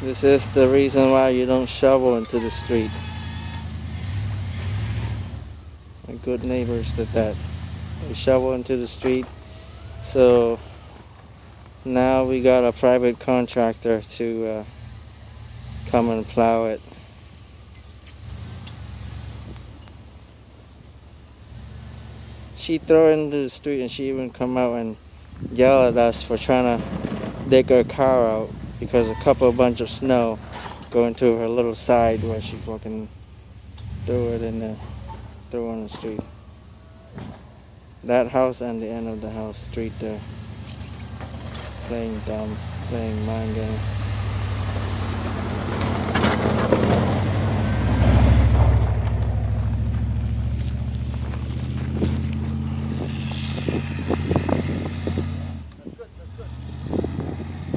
This is the reason why you don't shovel into the street. My good neighbors did that. They shovel into the street. So now we got a private contractor to come and plow it. She throw it into the street, and she even come out and yell at us for trying to dig her car out because a bunch of snow go into her little side where she fucking threw it in there, threw on the street. That house and the end of the house street there, playing dumb, playing mind game.